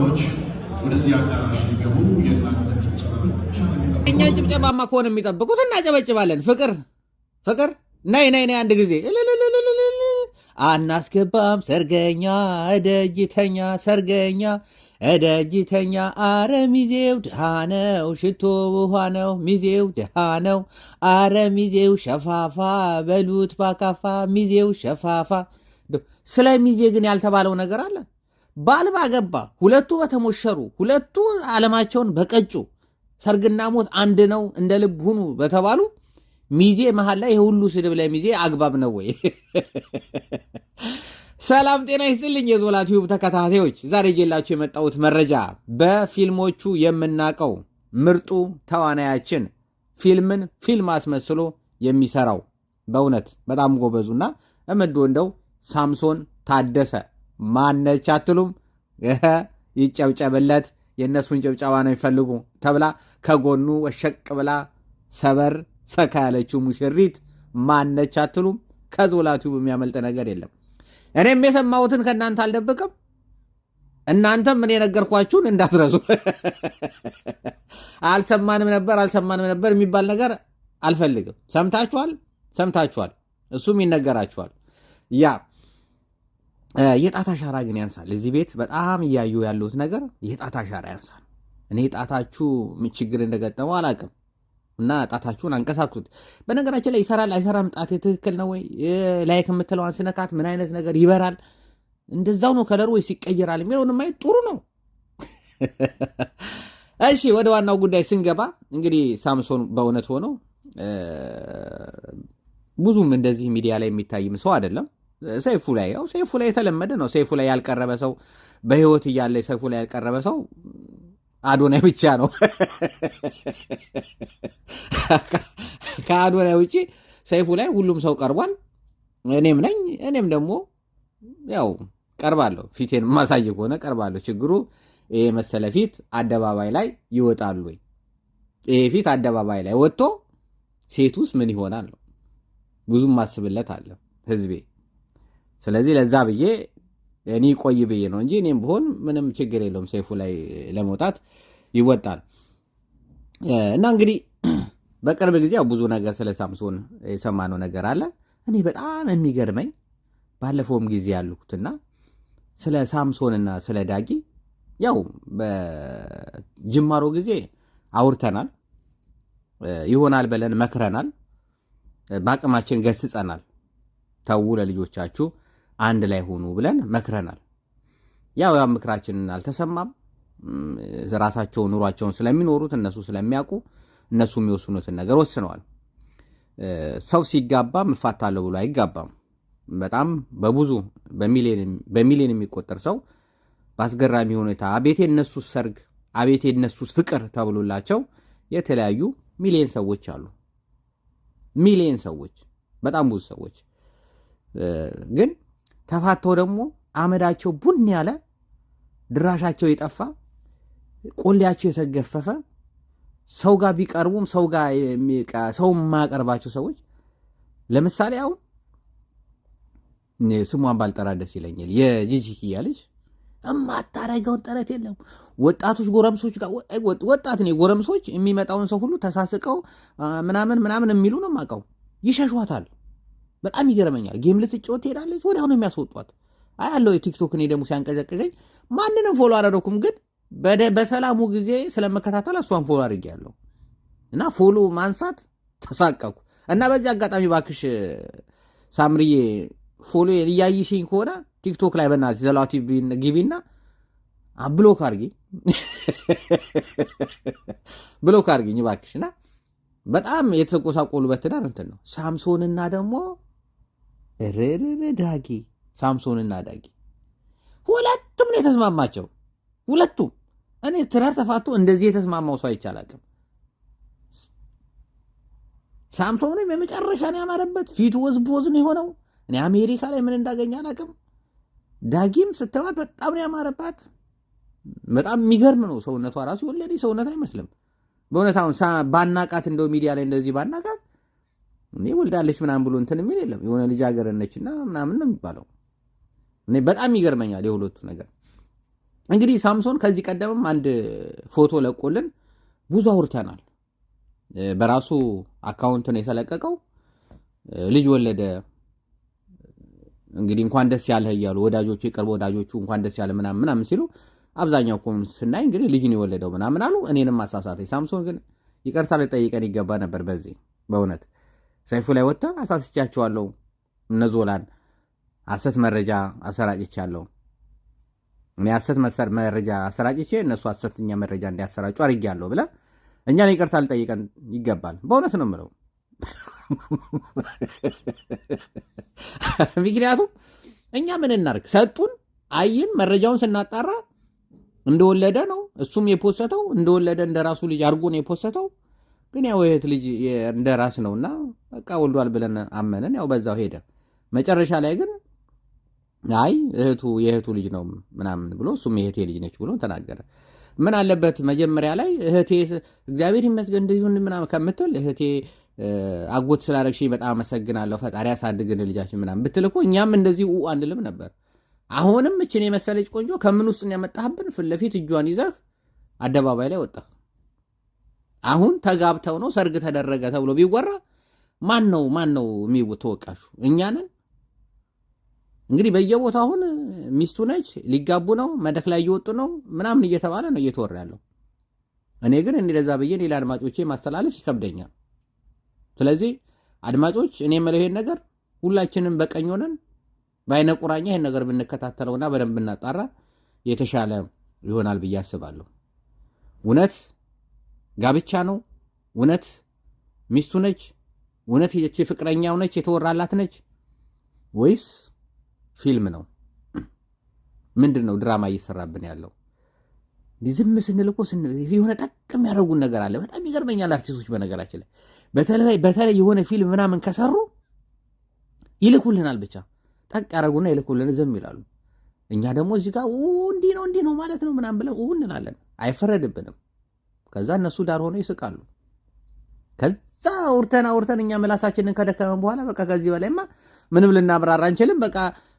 እንግዶች ወደዚህ አዳራሽ ሊገቡ የእናንተ ጭብጨባ ብቻ ነው የሚጠብቁት። እኛ ጭብጨባማ ከሆነ የሚጠብቁት እናጨበጭባለን። ፍቅር ነይ አንድ ጊዜ አናስገባም ሰርገኛ እደጅተኛ ሰርገኛ እደጅተኛ አረ ሚዜው ድሃ ነው ሽቶ ውሃ ነው ሚዜው ድሃ ነው አረ ሚዜው ሸፋፋ በሉት ባካፋ ሚዜው ሸፋፋ። ስለ ሚዜ ግን ያልተባለው ነገር አለ። ባል ባገባ ሁለቱ በተሞሸሩ ሁለቱ ዓለማቸውን በቀጩ ሰርግና ሞት አንድ ነው እንደ ልብ ሁኑ በተባሉ ሚዜ መሃል ላይ የሁሉ ስድብ ላይ ሚዜ አግባብ ነው ወይ? ሰላም ጤና ይስጥልኝ የዞላ ቲዩብ ተከታታዮች፣ ዛሬ ጄላችሁ የመጣሁት መረጃ በፊልሞቹ የምናቀው ምርጡ ተዋናያችን ፊልምን ፊልም አስመስሎ የሚሰራው በእውነት በጣም ጎበዙና እምንወደው ሳምሶን ታደሰ ማነች አትሉም? ይጨብጨብለት፣ የእነሱን ጭብጨባ ነው የሚፈልጉ ተብላ ከጎኑ ወሸቅ ብላ ሰበር ሰካ ያለችው ሙሽሪት ማነች አትሉም? ከዞላ ቲዩብ የሚያመልጥ ነገር የለም። እኔም የሰማሁትን ከእናንተ አልደብቅም፣ እናንተም እኔ ነገርኳችሁን እንዳትረሱ። አልሰማንም ነበር የሚባል ነገር አልፈልግም። ሰምታችኋል፣ እሱም ይነገራችኋል። ያ የጣት አሻራ ግን ያንሳል። እዚህ ቤት በጣም እያዩ ያሉት ነገር የጣት አሻራ ያንሳል። እኔ ጣታችሁ ችግር እንደገጠመው አላቅም እና ጣታችሁን አንቀሳቅሱት። በነገራችን ላይ ይሰራል አይሰራም ጣቴ ትክክል ነው ወይ ላይክ የምትለዋን ስነካት ምን አይነት ነገር ይበራል፣ እንደዛው ነው ከለሩ ወይስ ይቀየራል የሚለውን ማየት ጥሩ ነው። እሺ ወደ ዋናው ጉዳይ ስንገባ እንግዲህ ሳምሶን በእውነት ሆኖ ብዙም እንደዚህ ሚዲያ ላይ የሚታይም ሰው አይደለም። ሰይፉ ላይ የተለመደ ነው። ሰይፉ ላይ ያልቀረበ ሰው በህይወት እያለ ሰይፉ ላይ ያልቀረበ ሰው አዶናይ ብቻ ነው። ከአዶናይ ውጪ ሰይፉ ላይ ሁሉም ሰው ቀርቧል። እኔም ደግሞ ያው ቀርባለሁ። ፊቴን ማሳይ ከሆነ ቀርባለሁ። ችግሩ ይሄ መሰለ ፊት አደባባይ ላይ ይወጣሉ ወይ? ይሄ ፊት አደባባይ ላይ ወጥቶ ሴት ውስጥ ምን ይሆናል ነው ብዙም ማስብለት አለ ህዝቤ። ስለዚህ ለዛ ብዬ እኔ ቆይ ብዬ ነው እንጂ እኔም ብሆን ምንም ችግር የለውም ሰይፉ ላይ ለመውጣት ይወጣል። እና እንግዲህ በቅርብ ጊዜ ብዙ ነገር ስለ ሳምሶን የሰማነው ነገር አለ። እኔ በጣም የሚገርመኝ ባለፈውም ጊዜ ያልኩትና ስለ ሳምሶንና ስለ ዳጊ ያው በጅማሮ ጊዜ አውርተናል፣ ይሆናል ብለን መክረናል፣ በአቅማችን ገስጸናል። ተው ለልጆቻችሁ አንድ ላይ ሆኑ ብለን መክረናል። ያው ምክራችንን አልተሰማም። ራሳቸው ኑሯቸውን ስለሚኖሩት እነሱ ስለሚያውቁ እነሱ የሚወስኑትን ነገር ወስነዋል። ሰው ሲጋባ እፋታለሁ ብሎ አይጋባም። በጣም በብዙ በሚሊዮን የሚቆጠር ሰው በአስገራሚ ሁኔታ አቤቴ እነሱስ ሰርግ አቤቴ እነሱስ ፍቅር ተብሎላቸው የተለያዩ ሚሊዮን ሰዎች አሉ። ሚሊዮን ሰዎች፣ በጣም ብዙ ሰዎች ግን ተፋተው ደግሞ አመዳቸው ቡን ያለ ድራሻቸው የጠፋ ቆሌያቸው የተገፈፈ ሰው ጋር ቢቀርቡም ሰው የማያቀርባቸው ሰዎች ለምሳሌ አሁን ስሟን ባልጠራ ደስ ይለኛል። የጂጂኪያ ልጅ እማታረገውን ጥረት የለም። ወጣቶች ጎረምሶች ጋር ወጣት ጎረምሶች የሚመጣውን ሰው ሁሉ ተሳስቀው ምናምን የሚሉ ነው የማውቀው። ይሸሿታል። በጣም ይገርመኛል። ጌም ልትጫወት ትሄዳለች፣ ወዲያው ነው የሚያስወጧት። አያለው የቲክቶክ እኔ ደግሞ ሲያንቀዘቅዘኝ ማንንም ፎሎ አላደረኩም፣ ግን በሰላሙ ጊዜ ስለመከታተል እሷን ፎሎ አድርጌያለሁ እና ፎሎ ማንሳት ተሳቀኩ። እና በዚህ አጋጣሚ ባክሽ ሳምሪዬ ፎሎ እያይሽኝ ከሆነ ቲክቶክ ላይ በእናትሽ ዘላቲ ግቢና ብሎክ አድርጊኝ ባክሽና በጣም የተቆሳቆሉበት ትዳር እንትን ነው። ሳምሶንና ደግሞ ዳጊ ሳምሶንና ዳጊ ሁለቱም ነው የተስማማቸው። ሁለቱም እኔ ትዳር ተፋቶ እንደዚህ የተስማማው ሰው አይቻላቅም። ሳምሶንም የመጨረሻ ነው ያማረበት፣ ፊቱ ወዝቦዝ ነው የሆነው። እኔ አሜሪካ ላይ ምን እንዳገኘ አላቅም። ዳጊም ስትባት በጣም ነው ያማረባት። በጣም የሚገርም ነው ሰውነቷ ራሱ ወለዲ ሰውነት አይመስልም። በእውነት አሁን ባናቃት እንደው ሚዲያ ላይ እንደዚህ ባናቃት እኔ ወልዳለች ምናምን ብሎ እንትን የሚል የለም። የሆነ ልጅ አገረነችና ምናምን ነው የሚባለው። እኔ በጣም ይገርመኛል የሁለቱ ነገር። እንግዲህ ሳምሶን ከዚህ ቀደምም አንድ ፎቶ ለቆልን ብዙ አውርተናል። በራሱ አካውንት ነው የተለቀቀው። ልጅ ወለደ። እንግዲህ እንኳን ደስ ያለህ እያሉ ወዳጆቹ የቅርብ ወዳጆቹ እንኳን ደስ ያለ ምናምን ሲሉ አብዛኛው ኮሜንት ስናይ እንግዲህ ልጅ ነው የወለደው ምናምን አሉ። እኔንም አሳሳተኝ። ሳምሶን ግን ይቅርታ ሊጠይቀን ይገባ ነበር። በዚህ በእውነት ሰይፉ ላይ ወጥታ አሳስቻቸዋለሁ፣ እነዞላን ሐሰት መረጃ አሰራጭቻለሁ፣ እኔ ሐሰት መረጃ አሰራጭቼ እነሱ ሐሰተኛ መረጃ እንዲያሰራጩ አድርጌያለሁ ብለህ እኛን ይቅርታ ሊጠይቀን ይገባል። በእውነት ነው የምለው። ምክንያቱም እኛ ምን እናርግ? ሰጡን፣ አይን መረጃውን ስናጣራ እንደወለደ ነው እሱም የፖስተው፣ እንደወለደ እንደራሱ ልጅ አድርጎ ነው የፖስተው። ግን ያው እህት ልጅ እንደራስ ነውና በቃ ወልዷል ብለን አመንን። ያው በዛው ሄደ። መጨረሻ ላይ ግን አይ የእህቱ ልጅ ነው ምናምን ብሎ እሱም የእህቴ ልጅ ነች ብሎ ተናገረ። ምን አለበት መጀመሪያ ላይ እህቴ እግዚአብሔር ይመስገን እንደዚህ ምናምን ከምትል እህቴ አጎት ስላደረግሽኝ በጣም አመሰግናለሁ፣ ፈጣሪ ያሳድግን ልጃችን ምናምን ብትል እኮ እኛም እንደዚህ አንልም ነበር። አሁንም እችን የመሰለች ቆንጆ ከምን ውስጥ ያመጣህብን? ፊት ለፊት እጇን ይዘህ አደባባይ ላይ ወጣህ። አሁን ተጋብተው ነው ሰርግ ተደረገ ተብሎ ቢወራ ማን ነው ተወቃሹ? እኛ ነን። እንግዲህ በየቦታው አሁን ሚስቱ ነች፣ ሊጋቡ ነው፣ መድረክ ላይ እየወጡ ነው ምናምን እየተባለ ነው እየተወራ ያለው። እኔ ግን እንደዛ ብዬ ሌላ አድማጮቼ ማስተላለፍ ይከብደኛል። ስለዚህ አድማጮች እኔ የምለው ይሄን ነገር ሁላችንም በቀኝ ሆነን በአይነ ቁራኛ ይሄን ነገር ብንከታተለውና በደንብ ብናጣራ የተሻለ ይሆናል ብዬ አስባለሁ። እውነት ጋብቻ ነው? እውነት ሚስቱ ነች? እውነት የቺ ፍቅረኛው ነች የተወራላት ነች? ወይስ ፊልም ነው? ምንድነው ድራማ እየሰራብን ያለው? ዝም ስንል እኮ የሆነ ጠቅም ያደረጉን ነገር አለ። በጣም ይገርመኛል አርቲስቶች በነገራችን ላይ በተለይ የሆነ ፊልም ምናምን ከሰሩ ይልኩልናል። ብቻ ጠቅ ያደረጉና ይልኩልን ዝም ይላሉ። እኛ ደግሞ እዚህ ጋር እንዲህ ነው ማለት ነው ምናምን ብለን እንላለን። አይፈረድብንም። ከዛ እነሱ ዳር ሆነው ይስቃሉ። ከዛ አውርተን እኛ ምላሳችንን ከደከመን በኋላ በቃ ከዚህ በላይማ ምንም ልናብራራ አንችልም። በቃ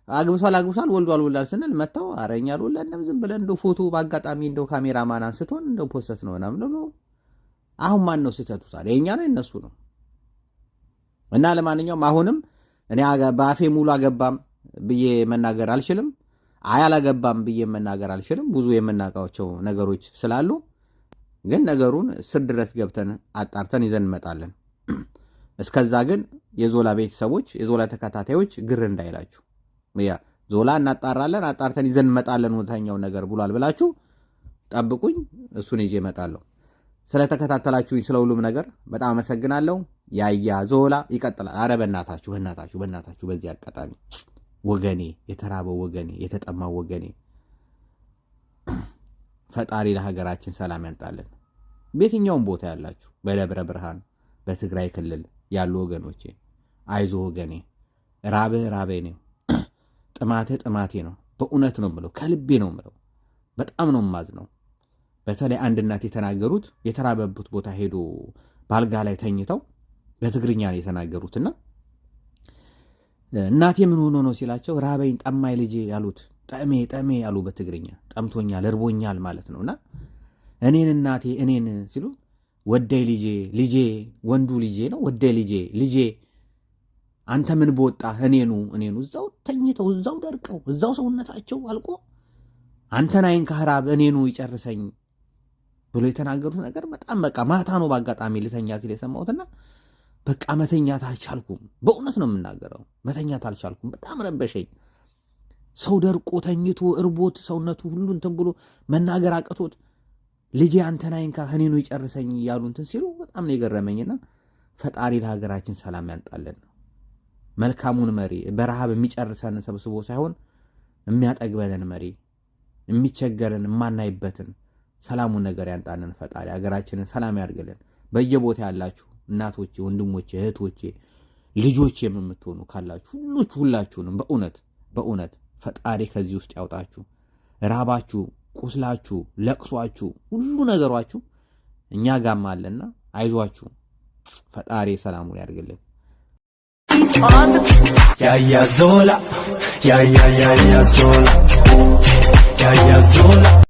አግብቷል ወልዷል ስንል መጥተው አረኛ አልወለድንም ዝም ብለን እንደው ፎቶ በአጋጣሚ እንደው ካሜራማን አንስቶን እንደው ፖስት ነው ምናምን ብሎ አሁን ማን ነው ስህተቱ ታዲያ? የኛ ነው የነሱ ነው? እና ለማንኛውም አሁንም እኔ በአፌ ሙሉ አገባም ብዬ መናገር አልችልም፣ አላገባም ብዬ መናገር አልችልም። ብዙ የምናውቃቸው ነገሮች ስላሉ ግን ነገሩን ስር ድረስ ገብተን አጣርተን ይዘን እንመጣለን። እስከዛ ግን የዞላ ቤተሰቦች የዞላ ተከታታዮች ግር እንዳይላችሁ ዞላ እናጣራለን፣ አጣርተን ይዘን እንመጣለን እውነተኛው ነገር ብሏል ብላችሁ ጠብቁኝ። እሱን ይዤ እመጣለሁ። ስለተከታተላችሁኝ ስለ ሁሉም ነገር በጣም አመሰግናለሁ። ያያ ዞላ ይቀጥላል። አረ በእናታችሁ በዚህ አጋጣሚ ወገኔ፣ የተራበው ወገኔ፣ የተጠማው ወገኔ ፈጣሪ ለሀገራችን ሰላም ያንጣልን። በየትኛውም ቦታ ያላችሁ በደብረ ብርሃን በትግራይ ክልል ያሉ ወገኖቼ አይዞ ወገኔ፣ ራቤ ነው፣ ጥማቴ ነው። በእውነት ነው የምለው፣ ከልቤ ነው የምለው። በጣም ነው የማዝነው። በተለይ አንድ እናት የተናገሩት የተራበበት ቦታ ሄዶ ባልጋ ላይ ተኝተው በትግርኛ ነው የተናገሩትና እናቴ ምን ሆኖ ነው ሲላቸው ራበኝ ጠማኝ ልጄ ያሉት ጠሜ ያሉ በትግርኛ ጠምቶኛል እርቦኛል ማለት ነውና እኔን እናቴ እኔን ሲሉ ወደይ ልጄ ወንዱ ልጄ ነው ወደይ ልጄ አንተ ምን በወጣ እኔኑ እዛው ተኝተው እዛው ደርቀው እዛው ሰውነታቸው አልቆ አንተን አይን ከራብ እኔኑ ይጨርሰኝ ብሎ የተናገሩት ነገር በጣም በቃ ማታ ነው በአጋጣሚ ልተኛ ሲል የሰማሁትና በቃ መተኛት አልቻልኩም። በእውነት ነው የምናገረው፣ መተኛት አልቻልኩም። በጣም ረበሸኝ። ሰው ደርቆ ተኝቶ እርቦት ሰውነቱ ሁሉ እንትን ብሎ መናገር አቅቶት ልጄ አንተን አይን ከእኔኑ ይጨርሰኝ እያሉ እንትን ሲሉ በጣም ነው የገረመኝና ፈጣሪ ለሀገራችን ሰላም ያንጣልን። መልካሙን መሪ በረሃብ የሚጨርሰን ሰብስቦ ሳይሆን የሚያጠግበንን መሪ የሚቸገርን የማናይበትን ሰላሙን ነገር ያንጣልን ፈጣሪ። ሀገራችንን ሰላም ያድርግልን። በየቦታ ያላችሁ እናቶቼ፣ ወንድሞቼ፣ እህቶቼ፣ ልጆቼ የምትሆኑ ካላችሁ ሁላችሁንም በእውነት ፈጣሪ ከዚህ ውስጥ ያውጣችሁ። ራባችሁ፣ ቁስላችሁ፣ ለቅሷችሁ፣ ሁሉ ነገሯችሁ እኛ ጋም አለና አይዟችሁ። ፈጣሪ ሰላሙን ያድርግልን። Ya zola, ya zola. Yaya Zola